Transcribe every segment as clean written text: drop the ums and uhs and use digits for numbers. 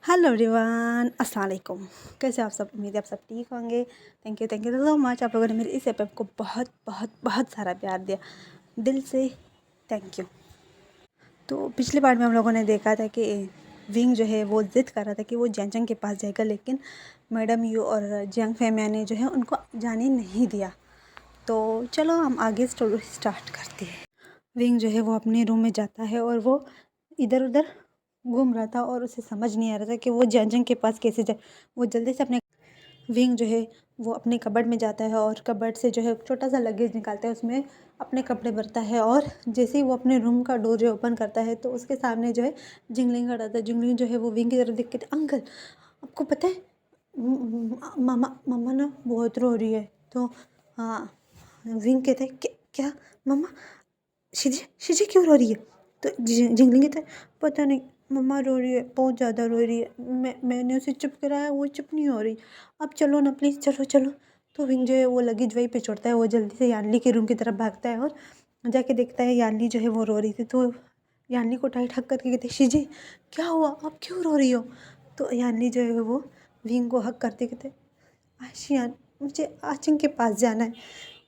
Hello everyone, अस्सलाम वालेकुम। कैसे आप सब? उम्मीद है आप सब ठीक होंगे। Thank you so much. आप लोगों ने मेरे इस ऐप को बहुत बहुत बहुत सारा प्यार दिया, दिल से थैंक यू। तो पिछले बार में हम लोगों ने देखा था कि विंग जो है वो ज़िद कर रहा था कि वो जैंग के पास जाएगा, लेकिन मैडम यू और जियांग फेमिया ने जो है उनको जाने नहीं दिया। तो चलो हम आगे स्टोरी स्टार्ट करते हैं। विंग जो है वो अपने रूम में जाता है और वो इधर उधर घूम रहा था और उसे समझ नहीं आ रहा था कि वो जैंग के पास कैसे जाए। वो जल्दी से अपने विंग जो है वो अपने कबर्ड में जाता है और कबर्ड से जो है छोटा सा लगेज निकालता है, उसमें अपने कपड़े भरता है और जैसे ही वो अपने रूम का डोर जो ओपन करता है तो उसके सामने जो है जिंगलिंग खड़ा था। जिंगलिंग जो है वो विंग की तरफ देख के, अंकल आपको पता है मामा मम्मा ना बहुत रो रही है। तो हाँ, विंग कहता है क्या मम्मा, शिजी शिजी क्यों रो रही है? तो जिंगलिंग कहता है पता नहीं, मम्मा रो रही है, बहुत ज़्यादा रो रही है। मैंने उसे चुप कराया, वो चुप नहीं हो रही। अब चलो ना प्लीज़, चलो चलो। तो विंग जो है वो लगेज वहीं पे छोड़ता है, वो जल्दी से यानली के रूम की तरफ भागता है और जाके देखता है यानली जो है वो रो रही थी। तो यानली को टाइट हक करके कहते शिजी क्या हुआ, आप क्यों रो रही हो? तो यानली जो है वो विंग को हक करते कहते आशियान, मुझे आचिंग के पास जाना है।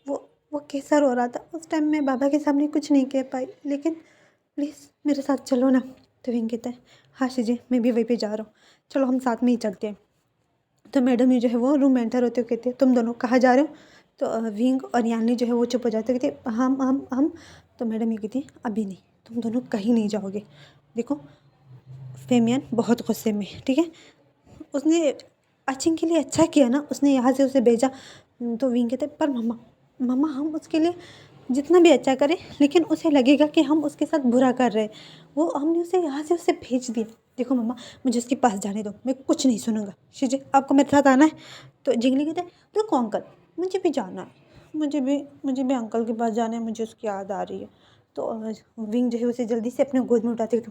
वो वो कैसा रो रहा था उस टाइम, मैं बाबा के सामने कुछ नहीं कह पाई, लेकिन प्लीज़ मेरे साथ चलो ना। तो विंग कहता है हाँ शिजी, मैं भी वहीं पे जा रहा हूँ, चलो हम साथ में ही चलते हैं। तो मैडम ये जो है वो रूम में एंटर होते हुए कहते हैं तुम दोनों कहाँ जा रहे हो? तो विंग और यानी जो है वो चुप हो जाते, कहते हम। तो मैडम ये कहती है अभी नहीं, तुम दोनों कहीं नहीं जाओगे। देखो फेमियन बहुत गुस्से में है, ठीक है, उसने अचिंग के लिए अच्छा किया ना, उसने यहाँ से उसे भेजा। तो विंग कहते पर मम्मा मम्मा हम उसके लिए जितना भी अच्छा करें, लेकिन उसे लगेगा कि हम उसके साथ बुरा कर रहे हैं। वो हमने उसे यहाँ से उसे भेज दिया। देखो मम्मा मुझे उसके पास जाने दो, मैं कुछ नहीं सुनूंगा। शिजी आपको मेरे साथ आना है? तो जिंगली कहते हैं देखो अंकल, मुझे भी जाना है, मुझे भी अंकल के पास जाना है, मुझे उसकी याद आ रही है। तो विंग जो है उसे जल्दी से अपने गोद में उठाते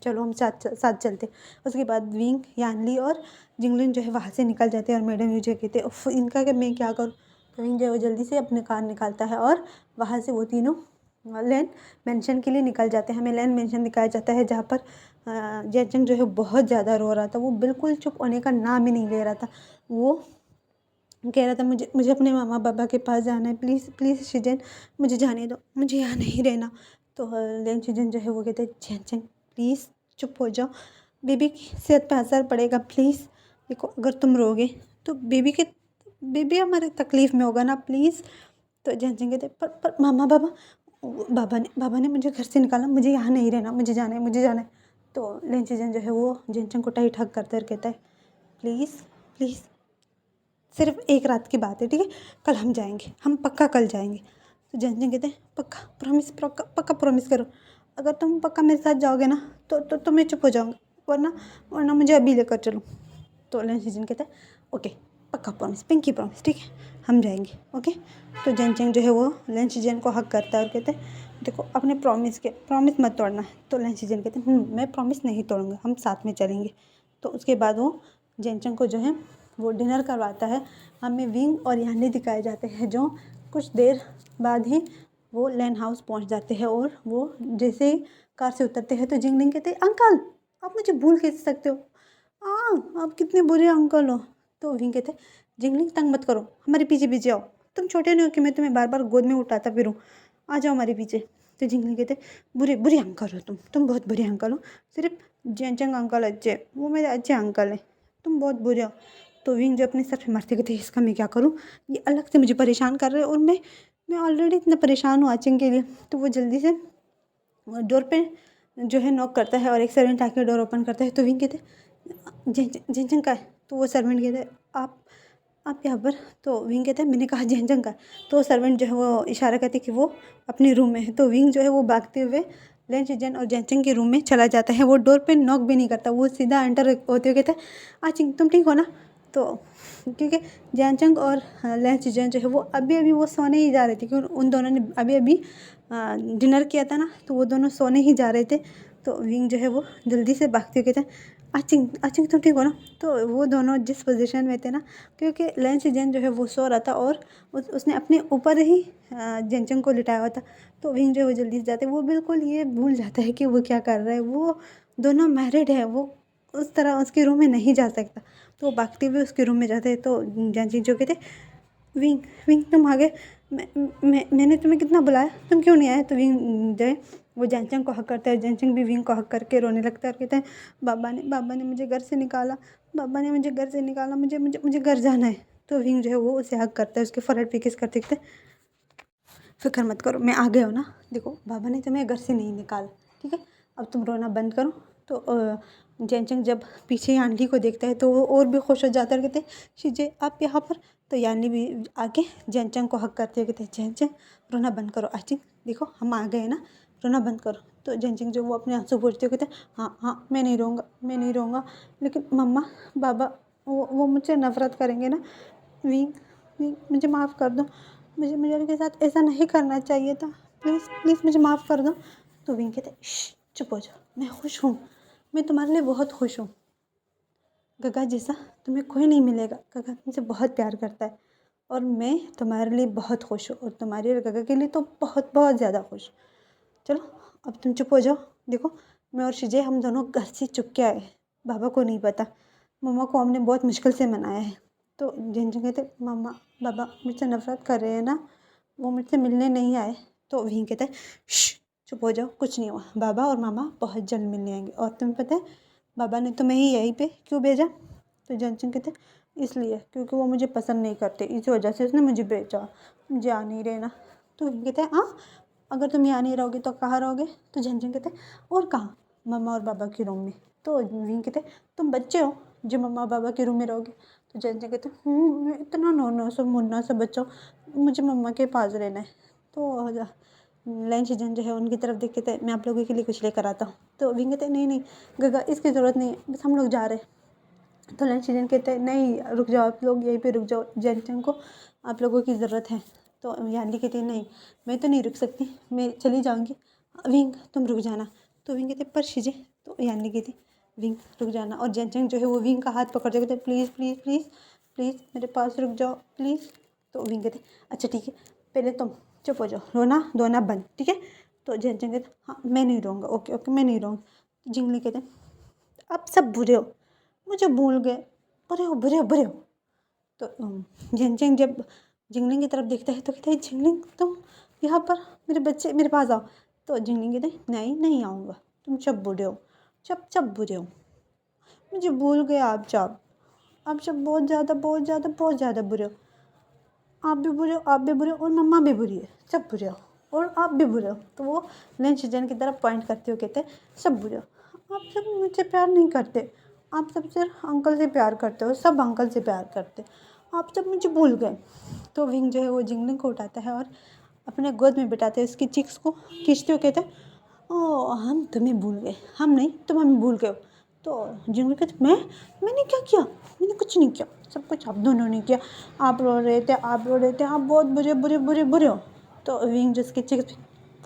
चलो हम साथ साथ चलते। उसके बाद विंग यानली और जिंगलिन जो है वहाँ से निकल जाते हैं और मैडम मुझे कहते उफ इनका कि मैं क्या करूँ। तो विंग जो है वो जल्दी से अपने कार निकालता है और वहाँ से वो तीनों लैन मेंशन के लिए निकल जाते हैं। हमें लैन मेंशन दिखाया जाता है जहाँ पर जयचंग जो है बहुत ज़्यादा रो रहा था, वो बिल्कुल चुप होने का नाम ही नहीं ले रहा था। वो कह रहा था मुझे मुझे अपने मामा पापा के पास जाना है, प्लीज़ प्लीज़ शिजन मुझे जाने दो, मुझे यहाँ नहीं रहना। तो लेन शिजन जो है वो कहते हैं जयचंग प्लीज़ चुप हो जाओ, बेबी की सेहत पे असर पड़ेगा प्लीज़। देखो अगर तुम रोगे तो बेबी हमारे तकलीफ़ में होगा ना, प्लीज़। तो जयचंग कहते पर मामा बाबा ने मुझे घर से निकाला, मुझे यहाँ नहीं रहना, मुझे जाना है, मुझे जाना है। तो लेन शिजन जो है वो जयचंग को टाइट हग करते हुए कहता है प्लीज़ प्लीज़, सिर्फ एक रात की बात है, ठीक है, कल हम जाएंगे, हम पक्का कल जाएंगे। तो जयचंद कहते हैं पक्का प्रॉमिस, पक्का पक्का प्रॉमिस करो, अगर तुम पक्का मेरे साथ जाओगे ना तो मैं चुप हो जाऊँगा, वरना वरना मुझे अभी लेकर चलो। तो लेन सीजन कहता है ओके पक्का प्रॉमिस, पिंकी प्रॉमिस, ठीक है हम जाएंगे, ओके। तो जयचंद जो है वो लेन सीजन को हक करता है और कहते हैं देखो अपने प्रॉमिस मत तोड़ना। तो लेन सीजन कहते हैं मैं प्रॉमिस नहीं तोड़ूंगा, हम साथ में चलेंगे। तो उसके बाद वो जयचंद को जो है वो डिनर करवाता है। हमें विंग और यानी दिखाए जाते हैं जो कुछ देर बाद ही वो लैन हाउस पहुंच जाते हैं और वो जैसे ही कार से उतरते हैं तो जिंगलिंग कहते हैं अंकल आप मुझे भूल कैसे सकते हो, आप कितने बुरे अंकल हो। तो विंग कहते हैं जिंगलिंग तंग मत करो, हमारे पीछे पीछे आओ, तुम छोटे नहीं हो कि मैं तुम्हें बार बार गोद में उठाता फिरूँ, आ जाओ हमारे पीछे। तो जिंगलिंग कहते बुरे बुरे अंकल हो, तुम बहुत बुरे अंकल हो, सिर्फ जंग अंकल अच्छे, वो मेरे अच्छे अंकल हैं, तुम बहुत बुरे हो। तो विंग जो अपने सर पे मारते कहते इसका मैं क्या करूँ, ये अलग से मुझे परेशान कर रहे हैं और मैं ऑलरेडी इतना परेशान हूँ आचिंग के लिए। तो वो जल्दी से डोर पे जो है नॉक करता है और एक सर्वेंट आके डोर ओपन करता है। तो विंग कहते जेंजंग का है। तो वो सर्वेंट कहता है आप यहाँ पर? तो विंग कहता है मैंने कहा जेंजंग का। तो सर्वेंट जो है वो इशारा करती है कि वो अपने रूम में है। तो विंग जो है वो भागते हुए लेन चिजन और जेंचंग के रूम में चला जाता है। वो डोर पे नॉक भी नहीं करता, वो सीधा एंटर होते हुए कहता है आचिंग तुम ठीक हो ना? तो क्योंकि जेंचंग और लेन चिजन जो है वो अभी अभी वो सोने ही जा रहे थे, क्योंकि उन दोनों ने अभी अभी डिनर किया था ना, तो वो दोनों सोने ही जा रहे थे। तो विंग जो है वो जल्दी से भागते हुए कहते हैं आचिंग आचिंग तुम ठीक हो ना? तो वो दोनों जिस पोजीशन में थे ना, क्योंकि लेन सीजन जो है वो सो रहा था और उसने अपने ऊपर ही जेंचंग को लिटाया हुआ था। तो विंग जो है वो जल्दी से जाते, वो बिल्कुल ये भूल जाता है कि वो क्या कर रहा है। वो दोनों मैरिड है, वो उस तरह उसके रूम में नहीं जा सकता, तो वो भागते हुए उसके रूम में जाते हैं। तो जैनचिंग जो कहते विंग विंग तुम आ गए, मैंने तुम्हें कितना बुलाया, तुम क्यों नहीं आए। तो विंग जो है वो जैनचिंग को हक करता है, जैनचिंग भी विंग को हक करके रोने लगता है और कहते हैं बाबा ने मुझे घर से निकाला, बाबा ने मुझे घर से निकाला, मुझे मुझे मुझे घर जाना है। तो विंग जो है वो उसे हक करता है, उसके फोrehead पे किस करते कहते फिक्र मत करो, मैं आ गया हूँ ना, देखो बाबा ने तुम्हें घर से नहीं निकाला, ठीक है, अब तुम रोना बंद करो। तो जैनचिंग जब पीछे यानली को देखता है तो वो और भी खुश हो जाता है, कहते शीजे आप यहाँ पर। तो यानली भी आके जैनचिंग को हक करते हुए कहते जैनचिंग रोना बंद करो, आचिंग देखो हम आ गए ना, रोना बंद करो। तो जैनचिंग जो वो अपने आंसू पोंछते हुए कहते हाँ हाँ मैं नहीं रोऊंगा, मैं नहीं रोऊंगा, लेकिन मम्मा बाबा वो मुझसे नफ़रत करेंगे ना, विंग विंग मुझे माफ़ कर दो, मुझे मुझे उनके साथ ऐसा नहीं करना चाहिए था, प्लीज़ प्लीज़ मुझे माफ़ कर दो। तो विंग कहते चुप हो जाओ, मैं खुश हूँ, मैं तुम्हारे लिए बहुत खुश हूँ, गगा जैसा तुम्हें कोई नहीं मिलेगा, गगा तुमसे बहुत प्यार करता है और मैं तुम्हारे लिए बहुत खुश हूँ और तुम्हारे और गगा के लिए तो बहुत बहुत ज़्यादा खुश। चलो अब तुम चुप हो जाओ, देखो मैं और शिजय हम दोनों घर से चुप के आए, बाबा को नहीं पता, मम्मा को हमने बहुत मुश्किल से मनाया है। तो जैनचिंग कहते मम्मा बाबा मुझसे नफ़रत कर रहे हैं ना, वो मुझसे मिलने नहीं आए। तो वहीं कहते हैं चुप हो जाओ, कुछ नहीं हुआ, बाबा और मामा बहुत जल्द मिलने आएंगे, और तुम्हें पता है बाबा ने तुम्हें ही यहीं पे क्यों भेजा। तो जैनचिंग कहते इसलिए क्योंकि वो मुझे पसंद नहीं करते, इस वजह से उसने मुझे भेजा, मुझे आ नहीं रहना। तो वहीं कहते हैं हाँ अगर तुम यहाँ नहीं रहोगे तो कहाँ रहोगे। तो जैनचिंग कहते और कहाँ, मम्मा और बाबा के रूम में। तो वहीं कहते तुम बच्चे हो जो मम्मा और बाबा के रूम में रहोगे। तो जैनचिंग कहते मैं इतना नन्हा सा मुन्ना सा बच्चा हूँ, मुझे मम्मा के पास रहना है। तो लंच जन जो है उनकी तरफ देख के मैं आप लोगों के लिए कुछ लेकर आता हूँ। तो विंग कहते नहीं नहीं गगा इसकी ज़रूरत नहीं है, बस हम लोग जा रहे हैं। तो लंच जन कहते नहीं रुक जाओ, आप लोग यहीं पे रुक जाओ, जैनचिंग को आप लोगों की ज़रूरत है। तो यानली कहती है नहीं मैं तो नहीं रुक सकती, मैं चली जाऊँगी, विंग तुम रुक जाना। तो विंग कहते पर शिजे। तो यानली कहती विंग रुक जाना, और जैनचिंग जो है वो विंग का हाथ पकड़ के कहते प्लीज़ प्लीज़ प्लीज़ प्लीज़ मेरे पास रुक जाओ प्लीज़। तो विंग कहते अच्छा ठीक है पहले तुम चुप हो जाओ, रोना धोना बंद, ठीक है। तो जैनचिंग कहते हाँ मैं नहीं रहूँगा, ओके ओके मैं नहीं रहूँगा। तो जिंगली कहते अब सब बुरे हो, मुझे भूल गए, बुरे हो बुरे हो बुरे हो। तो जैनचिंग जब जिंगलिंग की तरफ देखता है तो कहता है जिंगलिंग तुम यहाँ पर मेरे बच्चे मेरे पास आओ। तो जिंगलिंग कहते नहीं नहीं आऊँगा, तुम सब बुरे हो, सब बुरे हो, मुझे भूल गए आप सब बहुत ज़्यादा बुरे हो, आप भी बुरे हो, आप भी बुरे हो, और मम्मा भी बुरी है, सब बुरे हो, और आप भी बुरे हो। तो वो लंच जन की तरफ पॉइंट करते हुए कहते हैं सब बुरे हो, आप सब मुझसे प्यार नहीं करते, आप सब सिर्फ अंकल से प्यार करते हो, सब अंकल से प्यार करते, आप सब मुझे भूल गए। तो विंग जो है वो जिंगलिंग को उठाता है और अपने गोद में बिठाते हैं, उसकी चिक्स को खींचते हुए कहते हैं ओ हम तुम्हें भूल गए, हम नहीं तुम हमें भूल गए हो। तो जिंगलिंग कहते मैंने क्या किया, मैंने कुछ नहीं किया, सब कुछ आप दोनों ने किया, आप रो रहे थे, आप बहुत बुरे बुरे बुरे बुरे हो। तो विंग जिसकी चिक्स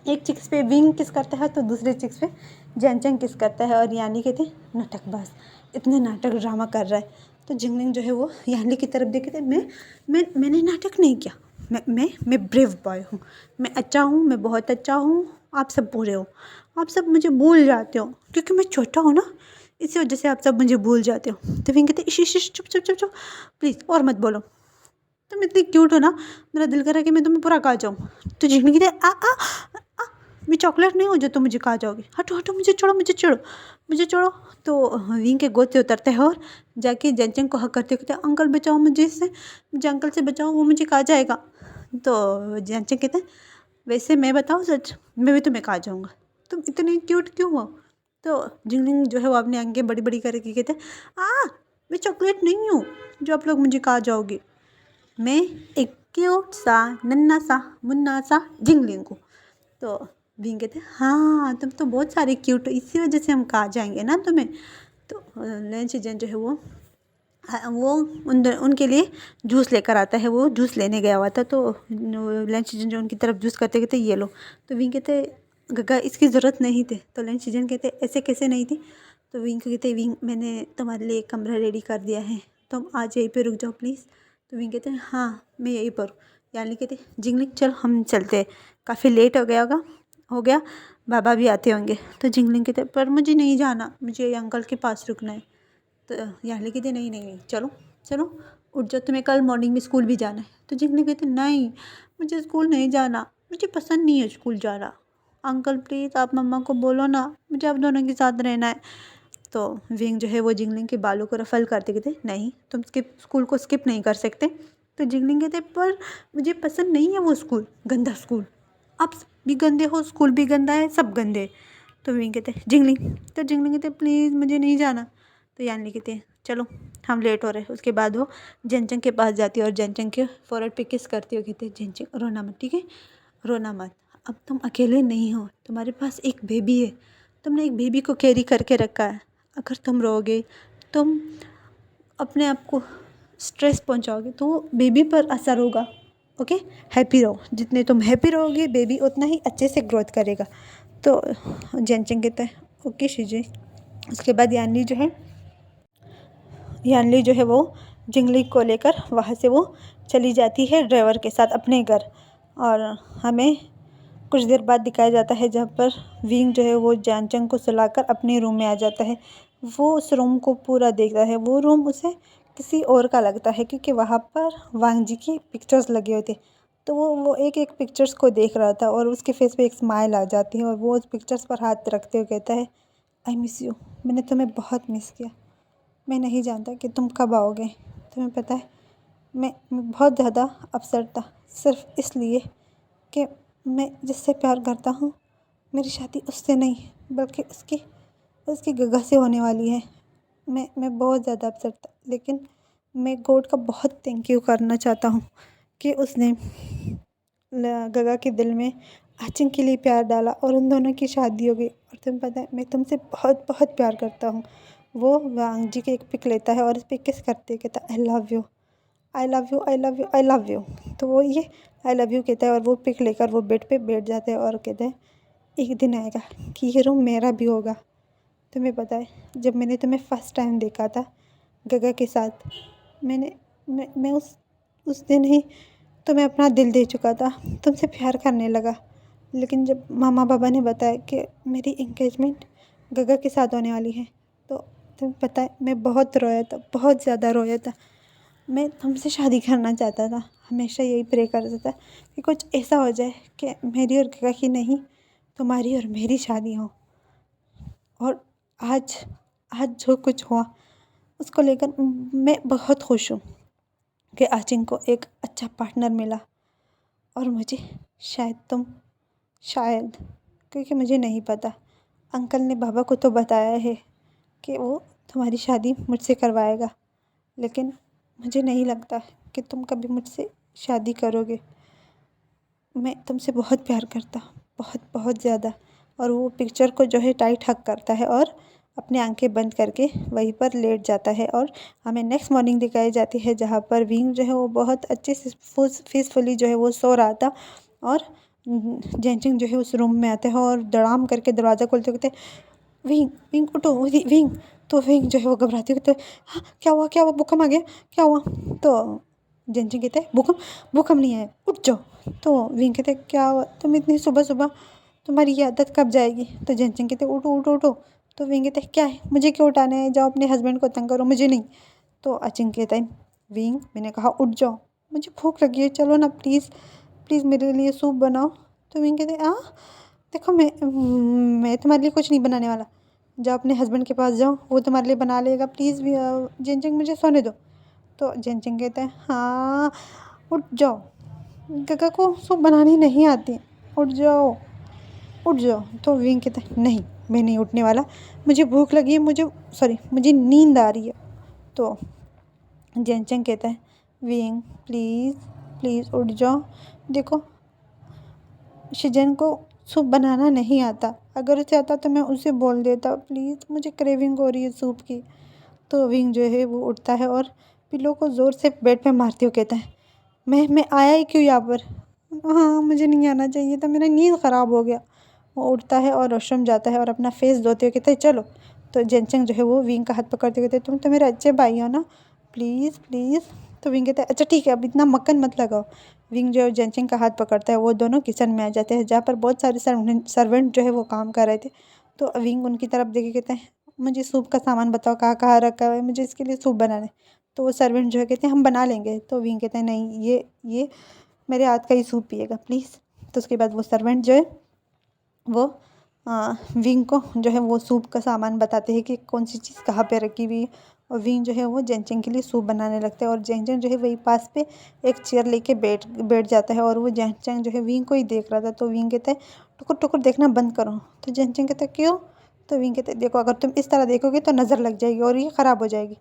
एक चिक्स पे विंग किस करता है तो दूसरे चिक्स पे जैनचिंग किस करता है, और यानी कहते नाटकबाज इतने नाटक ड्रामा कर रहा है। तो जिंगलिंग जो है वो यानी की तरफ देखे थे मैंने नाटक नहीं किया, मैं ब्रेव बॉय हूँ, मैं अच्छा हूँ, मैं बहुत अच्छा हूँ, आप सब बुरे हो, आप सब मुझे भूल जाते हो क्योंकि मैं छोटा हूँ ना, इसी वजह से आप सब मुझे भूल जाते हो। तो विंग कहते इश चुप चुप चुप चुप प्लीज़ और मत बोलो, तुम इतनी क्यूट हो ना, मेरा दिल कर रहा है कि मैं तुम्हें पूरा खा जाऊँ। तो जिंगली कहते आ मैं चॉकलेट नहीं हूँ जो तुम मुझे खा जाओगे, हटो हटो मुझे छोड़ो। तो विंग के गोद से उतरते हैं और जाके जैनचिंग को हक करते कहते अंकल बचाओ मुझे इससे, मुझे अंकल से बचाओ, वो मुझे खा जाएगा। तो जैनचिंग कहते हैं वैसे मैं बताऊँ सच, मैं भी तुम्हें खा जाऊँगा, तुम इतनी क्यूट क्यों हो। तो जिंगलिंग जो है वो अपनी आंखें बड़ी बड़ी करके कहते मैं चॉकलेट नहीं हूँ जो आप लोग मुझे खा जाओगे, मैं एक क्यूट सा नन्ना सा मुन्ना सा जिंगलिंग हूँ। तो विंग कहते हाँ तुम तो बहुत सारे क्यूट हो, इसी वजह से हम खा जाएंगे ना तुम्हें। तो लंच जन जो है वो उनके लिए जूस लेकर आता है, वो जूस लेने गया हुआ था। तो लंच जन जो उनकी तरफ जूस करते कहते ये लो। तो विंग कहते गगा इसकी ज़रूरत नहीं थी। तो लंच जन कहते ऐसे कैसे नहीं थी। तो विंग कहते विंग मैंने तुम्हारे लिए एक कमरा रेडी कर दिया है, तुम आज यहीं पे रुक जाओ प्लीज़। तो विंग कहते हैं हाँ मैं यहीं पर हूँ। यानी कहते जिंगलिंग चल हम चलते हैं, काफ़ी लेट हो गया बाबा भी आते होंगे। तो जिंगलिंग कहते पर मुझे नहीं जाना, मुझे अंकल के पास रुकना है। तो यानी कहते नहीं नहीं नहीं, चलो चलो उठ जाओ, तुम्हें कल मॉर्निंग में स्कूल भी जाना है। तो जिंगली कहते नहीं, मुझे स्कूल नहीं जाना, मुझे पसंद नहीं है स्कूल जाना। अंकल प्लीज़ आप मम्मा को बोलो ना, मुझे आप दोनों के साथ रहना है। तो विंग जो है वो जिंगलिंग के बालों को रफल करते कहते नहीं, तुम स्कूल को स्किप नहीं कर सकते। तो जिंगलिंग कहते पर मुझे पसंद नहीं है वो स्कूल, गंदा स्कूल, आप भी गंदे हो, स्कूल भी गंदा है, सब गंदे हैं। तो विंग कहते जिंगलिंग, तो जिंगलिंग कहते प्लीज़ मुझे नहीं जाना। तो यानी कहते हैं चलो हम लेट हो रहे हैं। उसके बाद वो जेनचंग के पास जाती है और जेनचंग के फोrehead पे किस करती हो, कहते जेनचंग रोना मत, ठीक है, रोना मत, अब तुम अकेले नहीं हो, तुम्हारे पास एक बेबी है, तुमने एक बेबी को कैरी करके रखा है। अगर तुम रोगे, तुम अपने आप को स्ट्रेस पहुंचाओगे तो वो बेबी पर असर होगा। ओके, हैप्पी रहो, जितने तुम हैप्पी रहोगे बेबी उतना ही अच्छे से ग्रोथ करेगा। तो जेनचंग कहता है ओके शीजे। उसके बाद यानली जो है वो जिंगली को लेकर वहाँ से वो चली जाती है ड्राइवर के साथ अपने घर। और हमें कुछ देर बाद दिखाया जाता है जहाँ पर विंग जो है वो जानचंग को सुलाकर अपने रूम में आ जाता है। वो उस रूम को पूरा देखता है, वो रूम उसे किसी और का लगता है क्योंकि वहाँ पर वांग जी की पिक्चर्स लगे हुए थे। तो वो एक एक पिक्चर्स को देख रहा था और उसके फेस पे एक स्माइल आ जाती है और वो उस पिक्चर्स पर हाथ रखते हुए कहता है आई मिस यू, मैंने तुम्हें बहुत मिस किया, मैं नहीं जानता कि तुम कब आओगे। तुम्हें पता है मैं बहुत ज़्यादा अपसेट था, सिर्फ इसलिए कि मैं जिससे प्यार करता हूँ मेरी शादी उससे नहीं बल्कि उसकी गगा से होने वाली है। मैं बहुत ज़्यादा अपसेट था, लेकिन मैं गॉड का बहुत थैंक यू करना चाहता हूँ कि उसने गगा के दिल में आचिंग के लिए प्यार डाला और उन दोनों की शादी हो गई। और तुम्हें पता है मैं तुमसे बहुत बहुत प्यार करता हूँ। वो वांग जी की एक पिक लेता है और इस पे किस करते कहता I love you, I love you, I love you, I love you. तो वो ये आई लव यू कहता है और वो पिक लेकर वो बेड पे बैठ जाते हैं और कहते हैं एक दिन आएगा कि ये रूम मेरा भी होगा। तुम्हें पता है जब मैंने तुम्हें फ़र्स्ट टाइम देखा था गगा के साथ, मैं उस दिन ही तुम्हें अपना दिल दे चुका था, तुमसे प्यार करने लगा। लेकिन जब मामा पापा ने बताया कि मेरी एंगेजमेंट गगा के साथ होने वाली है, तो तुम्हें पता है मैं बहुत रोया था, बहुत ज़्यादा रोया था। मैं तुमसे शादी करना चाहता था, हमेशा यही प्रे करता था कि कुछ ऐसा हो जाए कि मेरी और गगा की नहीं, तुम्हारी और मेरी शादी हो। और आज आज जो कुछ हुआ उसको लेकर मैं बहुत खुश हूँ कि आचिंग को एक अच्छा पार्टनर मिला। और मुझे शायद क्योंकि मुझे नहीं पता, अंकल ने बाबा को तो बताया है कि वो तुम्हारी शादी मुझसे करवाएगा, लेकिन मुझे नहीं लगता कि तुम कभी मुझसे शादी करोगे। मैं तुमसे बहुत प्यार करता हूँ, बहुत बहुत ज़्यादा। और वो पिक्चर को जो है टाइट हग करता है और अपनी आंखें बंद करके वहीं पर लेट जाता है। और हमें नेक्स्ट मॉर्निंग दिखाई जाती है जहाँ पर विंग जो है वो बहुत अच्छे से पीसफुली जो है वो सो रहा था। और जेनचिंग जो है उस रूम में आते हैं और दड़ाम करके दरवाज़ा खोलते कहते विंग विंग उठो विंग। तो विंग जो है वो घबराती कहते हाँ क्या हुआ भूकंप आ गया, क्या हुआ। तो जेनचिंग कहते हैं भूकंप नहीं है, उठ जाओ। तो विंग कहते क्या हुआ, तुम इतनी सुबह सुबह, तुम्हारी ये आदत कब जाएगी। तो जेनचिंग कहते उठो उठो उठो। तो विंग कहते क्या है, मुझे क्यों उठाना है, जाओ अपने हस्बैंड को तंग करो, मुझे नहीं। तो अचिंग कहता है विंग मैंने कहा उठ जाओ, मुझे भूख लगी है, चलो ना प्लीज़ प्लीज़ मेरे लिए सूप बनाओ। तो विंग कहते हाँ देखो मैं तुम्हारे लिए कुछ नहीं बनाने वाला, जाओ अपने हस्बैंड के पास जाओ, वो तुम्हारे लिए बना लेगा, प्लीज़ जेनचिंग मुझे सोने दो। तो जेनचिंग कहते हैं हाँ उठ जाओ, गगा को सूप बनानी नहीं आती, उठ जाओ उठ जाओ। तो विंग कहता है नहीं मैं नहीं उठने वाला, मुझे भूख लगी है, मुझे नींद आ रही है। तो जेनचंग कहता है विंग प्लीज़ प्लीज़ उठ जाओ, देखो शिजन को सूप बनाना नहीं आता, अगर उसे आता तो मैं उसे बोल देता, प्लीज़ मुझे क्रेविंग हो रही है सूप की। तो विंग जो है वो उठता है और पिलो को ज़ोर से बेड पे मारते हुए कहता है मैं आया ही क्यों यहाँ पर, हाँ मुझे नहीं आना चाहिए था, मेरा नींद ख़राब हो गया। वो उठता है और वॉशरूम जाता है और अपना फेस धोते हुए कहता है चलो। तो जेनचंग जो है वो विंग का हाथ पकड़ते हुए कहते तुम तो मेरे अच्छे भाई हो ना, प्लीज़ प्लीज़। तो विंग कहता है अच्छा ठीक है अब इतना मक्खन मत लगाओ। विंग जो है जेनचंग का हाथ पकड़ता है, वो दोनों किचन में आ जाते हैं जहाँ पर बहुत सारे सर्वेंट जो है वो काम कर रहे थे। तो विंग उनकी तरफ देखे कहते हैं मुझे सूप का सामान बताओ कहाँ कहाँ रखा हुआ है, मुझे इसके लिए सूप बनाना है। तो वो सर्वेंट जो है कहते हैं हम बना लेंगे। तो विंग कहते हैं नहीं, ये मेरे हाथ का ही सूप पिएगा प्लीज़। तो उसके बाद वो सर्वेंट जो है वो विंग को जो है वो सूप का सामान बताते हैं कि कौन सी चीज़ कहाँ पे रखी हुई है। और विंग जो है वो जेनचेंग के लिए सूप बनाने लगता है। और जेनचेंग जो है वही पास पे एक चेयर लेके बैठ बैठ जाता है। और वो जेनचेंग जो है विंग को ही देख रहा था। तो विंग कहता है टुकुर टुकुर देखना बंद करो। तो जेनचेंग कहता है क्यों? तो विंग कहते हैं देखो अगर तुम इस तरह देखोगे तो नज़र लग जाएगी और ये ख़राब हो जाएगी।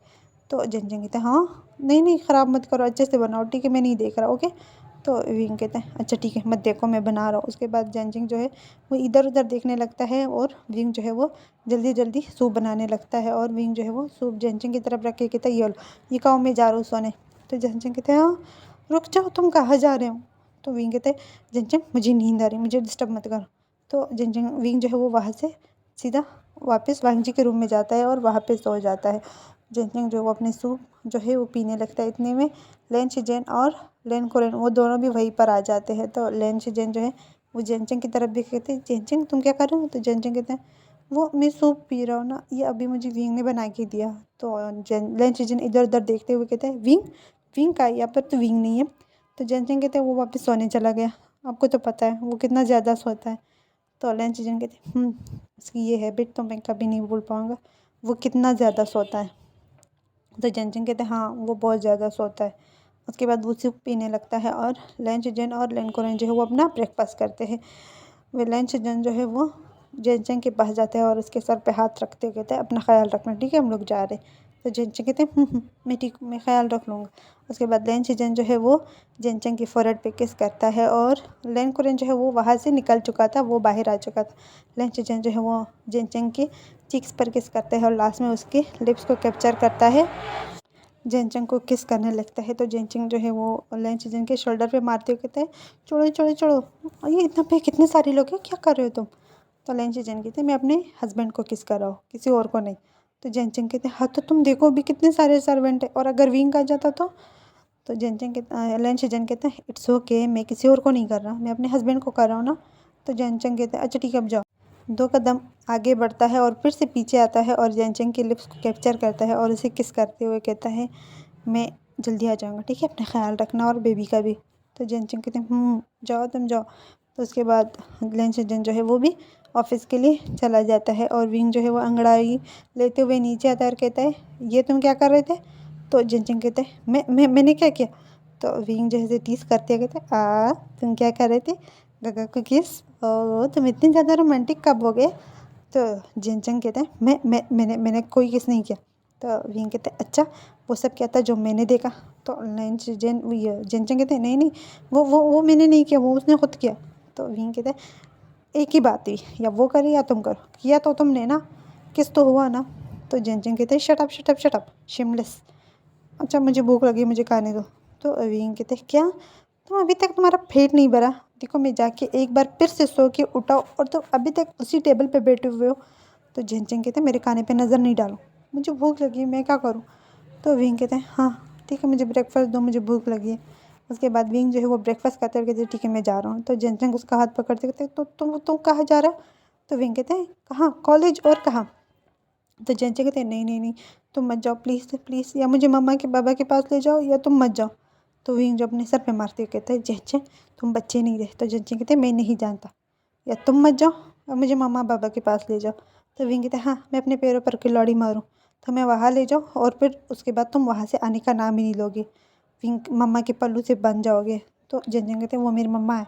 तो जेनचेंग कहते हैं हाँ नहीं नहीं ख़राब मत करो, अच्छे से बनाओ, ठीक है मैं नहीं देख रहा, ओके। तो विंग कहते हैं अच्छा ठीक है मत देखो मैं बना रहा हूँ। उसके बाद जेनचेंग जो है वो इधर उधर देखने लगता है और विंग जो है वो जल्दी जल्दी सूप बनाने लगता है। और विंग जो है वो सूप जेनचेंग की तरफ रख के कहता है ये कहो मैं जा रहा हूँ सोने। तो जेनचेंग कहते हैं हाँ रुक जाओ, तुम कहाँ जा रहे हो? तो विंग कहते हैं जेनचेंग मुझे नींद आ रही, मुझे डिस्टर्ब मत करो। तो जेनचेंग विंग जो है वो वहाँ से सीधा वापस वांग जी के रूम में जाता है और वहाँ पे सो जाता है। जेनचेंग जो वो अपने सूप जो है वो पीने लगता है। इतने में लेन शिजेन और लेन कोरेन वो दोनों भी वहीं पर आ जाते हैं। तो लेन शिजेन जो है वो जेनचेंग की तरफ भी कहते हैं जेनचेंग तुम क्या कर रहे हो? तो जेनचेंग कहते हैं वो मैं सूप पी रहा हूँ ना, ये अभी मुझे विंग ने बना के दिया। तो लेन शिजेन इधर उधर देखते हुए कहते हैं विंग विंग का यहाँ पर तो विंग नहीं है। तो जेनचेंग कहते हैं वो वापस सोने चला गया, आपको तो पता है वो कितना ज़्यादा सोता है। तो लेन शिजेन कहते हैं उसकी ये हैबिट तो मैं कभी नहीं भूल पाऊँगा, वो कितना ज़्यादा सोता है। तो जेनचेंग कहते हैं हाँ वो बहुत ज़्यादा सोता है। उसके बाद वो सूप पीने लगता है और लंच जन और लेनकोरन जो है वो अपना ब्रेकफास्ट करते हैं। वे लंच जन जो है वो जेनचेंग के पास जाते हैं और उसके सर पे हाथ रखते हुए कहते हैं अपना ख्याल रखना, ठीक है हम लोग जा रहे हैं। तो जेनचेंग कहते हैं मैं ठीक, मैं ख्याल रख लूँगा। उसके बाद लेंच जन जो है वो जेनचेंग की फोrehead पे किस करता है और लेनकोरन जो है वो वहाँ से निकल चुका था, वो बाहर आ चुका था। लेंच जन जो है वो जेनचेंग की चीक्स पर किस करता है और लास्ट में उसके लिप्स को कैप्चर करता है, जेनचेंग को किस करने लगता है। तो जेनचेंग जो है वो लेंच जन के शोल्डर पे मारते हुए कहते हैं छोड़ो छोड़ो छोड़ो, ये इतना पे कितने सारे लोग हैं, क्या कर रहे हो तुम? तो लेंच जन कहते हैं मैं अपने हस्बैंड को किस कर रहा हूँ, किसी और को नहीं। तो जेनचेंग कहते हैं हाँ तो तुम देखो अभी कितने सारे सर्वेंट है और अगर विंग आ जाता तो जेनचेंग कहते लेंच जन कहते हैं इट्स ओके मैं किसी और को नहीं कर रहा, मैं अपने हस्बैंड को कर रहा हूँ ना। तो जेनचेंग कहते हैं अच्छा ठीक है अब जाओ। 2 कदम आगे बढ़ता है और फिर से पीछे आता है और जेनचेंग के लिप्स को कैप्चर करता है और उसे किस करते हुए कहता है मैं जल्दी आ जाऊँगा, ठीक है अपना ख्याल रखना और बेबी का भी। तो जेनचेंग कहते हैं जाओ तुम जाओ। तो उसके बाद लेंच जन जो है वो भी ऑफिस के लिए चला जाता है और विंग जो है वो अंगड़ाई लेते हुए नीचे आता है और कहता है ये तुम क्या कर रहे थे? तो जेनचेंग कहते हैं मैंने क्या किया? तो विंग जो है टीस करते कहते हैं तुम क्या कर रहे थे? गगा को किस? ओ तुम इतनी ज़्यादा रोमांटिक कब हो गए? तो जेनचेंग कहते हैं मैंने कोई किस नहीं किया। तो विंग कहते हैं अच्छा वो सब क्या था जो मैंने देखा? तो जेनचेंग कहते हैं नहीं नहीं वो मैंने नहीं किया, वो उसने खुद किया। तो विंग कहते हैं एक ही बात थी, या वो करे या तुम करो, किया तो तुमने ना, किस तो हुआ ना। तो जेनचेंग कहते हैं shut up shut up shut up shameless, अच्छा मुझे भूख लगी मुझे खाने दो। तो विंग कहते हैं क्या तुम अभी तक तुम्हारा पेट नहीं भरा? देखो मैं जाके एक बार फिर से सो के उठाओ और तुम अभी तक उसी टेबल पे बैठे हुए हो। तो जेनचेंग कहते हैं मेरे खाने पे नज़र नहीं डालो, मुझे भूख लगी है मैं क्या करूँ? तो विंग कहते हैं हाँ ठीक है मुझे ब्रेकफास्ट दो, मुझे भूख लगी है। उसके बाद विंग जो है वो ब्रेकफास्ट करते हुए कहते हैं ठीक है मैं जा रहा हूँ। तो जेनचेंग उसका हाथ पकड़ते कहते तो तुम कहाँ जा रहा है? तो विंग कहते हैं कहाँ, कॉलेज और कहाँ? तो जेनचेंग कहते हैं नहीं नहीं नहीं तुम मत जाओ प्लीज़ प्लीज़, या मुझे मम्मा के बाबा के पास ले जाओ या तुम मत जाओ। तो विंग जो अपने सर पे मारते हुए कहता है जेनचेंग तुम बच्चे नहीं रहे। तो जेनचेंग कहते हैं मैं नहीं जानता, या तुम मत जाओ या मुझे मम्मा पापा के पास ले जाओ। तो विंग कहते हैं हाँ मैं अपने पैरों पर खिलाड़ी मारूँ तो मैं वहाँ ले जाओ और फिर उसके बाद तुम वहाँ से आने का नाम ही नहीं लोगे, विंग मम्मा के पल्लू से बन जाओगे। तो जेनचेंग कहते हैं वो मेरी मम्मा है,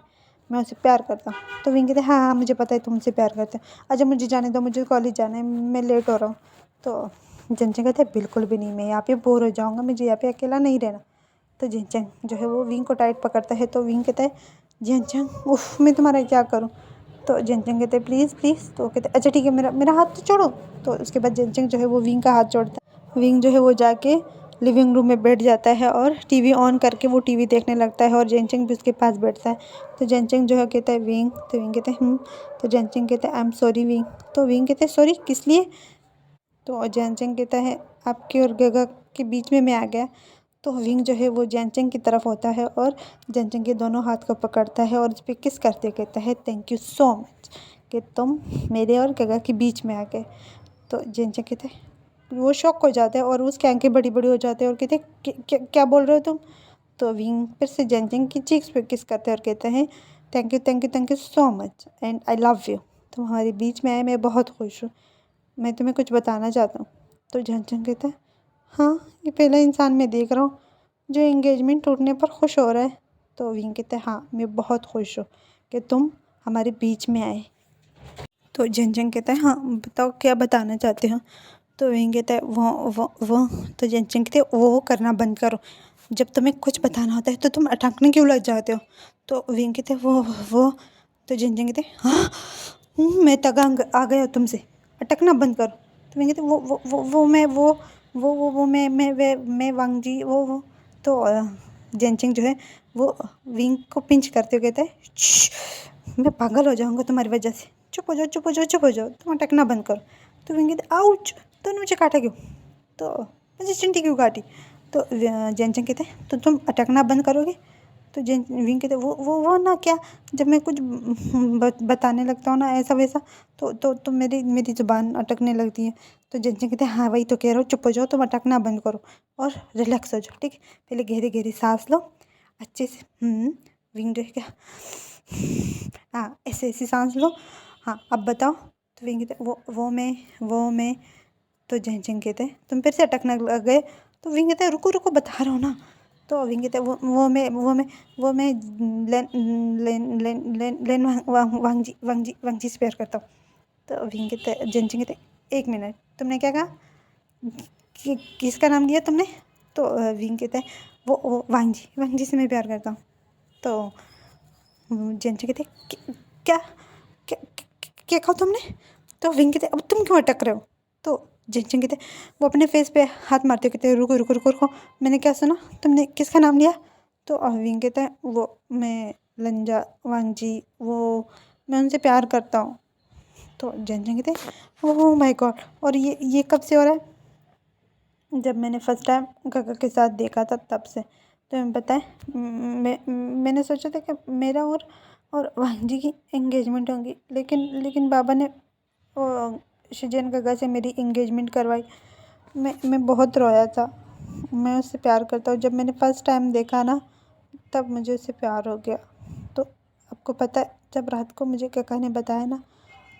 मैं उससे प्यार करता हूँ। तो विंग कहते हैं हाँ हाँ मुझे पता है तुमसे प्यार करते हैं, अच्छा मुझे जाने दो मुझे कॉलेज जाना है मैं लेट हो रहा हूँ। तो जेनचेंग कहते हैं बिल्कुल भी नहीं, मैं यहाँ पे बोर हो जाऊँगा, मुझे यहाँ पे अकेला नहीं रहना। तो जेनचेंग जो है वो विंग को टाइट पकड़ता है। तो विंग कहता है जेनचेंग उफ मैं तुम्हारा क्या करूँ? तो जेनचेंग कहते हैं प्लीज़ प्लीज़। तो कहते हैं अच्छा ठीक है मेरा मेरा हाथ तो छोड़ो। तो उसके बाद जेनचेंग जो है वो विंग का हाथ छोड़ता है। विंग जो है वो जाके लिविंग रूम में बैठ जाता है और टीवी ऑन करके वो टीवी देखने लगता है और जेनचेंग भी उसके पास बैठता है। तो जेनचेंग जो है कहता है विंग, तो विंग कहते हैं तो जेनचेंग कहते हैं आई एम सॉरी विंग। तो विंग कहते हैं सॉरी किस लिए? तो जेनचेंग कहता है आपके और गगा के बीच में मैं आ गया। तो विंग जो है वो जेनचेंग की तरफ होता है और जेनचेंग के दोनों हाथ को पकड़ता है और उस पर किस करते कहता है थैंक यू सो मच कि तुम मेरे और गगा के बीच में आ गए। तो जेंचन कहते वो शॉक हो जाते हैं और उसकी आंखें बड़ी बड़ी हो जाते हैं और कहते क्या बोल रहे हो तुम। तो विंग फिर से जेंचन की चीक्स पे किस करते हैं और कहते हैं thank you so much and I love you. तुम हमारे बीच में आए, मैं बहुत खुश हूँ, मैं तुम्हें कुछ बताना चाहता हूँ। तो जेंचन कहता है हाँ, ये पहला इंसान मैं देख रहा हूँ जो एंगेजमेंट टूटने पर खुश हो रहा है। तो विंग कहता है हाँ, मैं बहुत खुश हूँ कि तुम हमारे बीच में आए। तो जेंचन कहता है हाँ बताओ क्या बताना चाहते हो। तो विंग कहता है वो। तो जेंचन कहते हैं वो करना बंद करो, जब तुम्हें कुछ बताना होता है तो तुम अटकने क्यों लग जाते हो। तो विंग कहते हैं वो। तो जेंचन कहते हैं हाँ, मैं तंग आ गया तुमसे, अटकना बंद करो। तो विंग कहते हैं वो मैं वो मैं वांग जी वो। तो जेंचिंग जो है वो विंग को पिंच करते हुए कहता है मैं पागल हो जाऊंगा तुम्हारी वजह से, चुप हो जाओ चुप हो जाओ चुप हो जाओ, तुम अटकना बंद करो। तो विंग कहते आउच, तूने मुझे काटा क्यों, तो मुझे चिंटी क्यों काटी। तो जेंचिंग कहते हैं तो तुम अटकना बंद करोगे। तो विंग कहते वो ना क्या, जब मैं कुछ बताने लगता हूँ ना ऐसा वैसा तो मेरी ज़ुबान अटकने लगती है। तो जेंचिंग कहते हैं हाँ वही तो कह रहा हूँ, चुप हो जाओ, तुम अटकना बंद करो और रिलैक्स हो जाओ, ठीक है। पहले गहरी गहरी सांस लो अच्छे से। विंग जो है क्या हाँ ऐसे ऐसी सांस लो। हाँ अब बताओ। तो विंग कहते हैं वो मैं। तो जेंचिंग कहते हैं तुम फिर से अटकने लग गए। तो विंग कहते हैं रुको रुको बता रहा हूँ ना। तो विंग कहते हैं वो मैं लेन लेन लेन लेन लेन वांग जी से प्यार करता हूँ। तो विंग कहते हैं जेंचिंग कहते हैं 1 मिनट, तुमने क्या कहा, किसका नाम लिया तुमने। तो विंग कहते हैं वो वांग जी से मैं प्यार करता हूँ। तो जेंचिंग कहते हैं क्या क्या क्या कहा तुमने। तो विंग कहते अब तुम क्यों अटक रहे हो। तो जेंचिंग कहते वो अपने फेस पे हाथ मारते कहते रुको रुको रुको रुको, मैंने क्या सुना, तुमने किसका नाम लिया। तो विंग कहता है वो मैं लंजा वांग जी वो मैं उनसे प्यार करता हूँ। तो जेंचिंग कहते ओह माय गॉड, और ये कब से हो रहा है। जब मैंने फर्स्ट टाइम गगा के साथ देखा था तब से। तो मैं पता है मैंने सोचा था कि मेरा और वांग जी की एंगेजमेंट होगी, लेकिन बाबा ने शिजेन गगा से मेरी एंगेजमेंट करवाई। मैं बहुत रोया था, मैं उससे प्यार करता हूँ। जब मैंने फर्स्ट टाइम देखा ना तब मुझे उससे प्यार हो गया। तो आपको पता है जब रात को मुझे काका ने बताया ना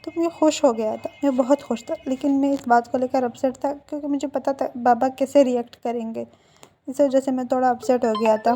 तो मैं खुश हो गया था, मैं बहुत खुश था, लेकिन मैं इस बात को लेकर अपसेट था क्योंकि मुझे पता था बाबा कैसे रिएक्ट करेंगे। इस वजह से मैं थोड़ा अपसेट हो गया था।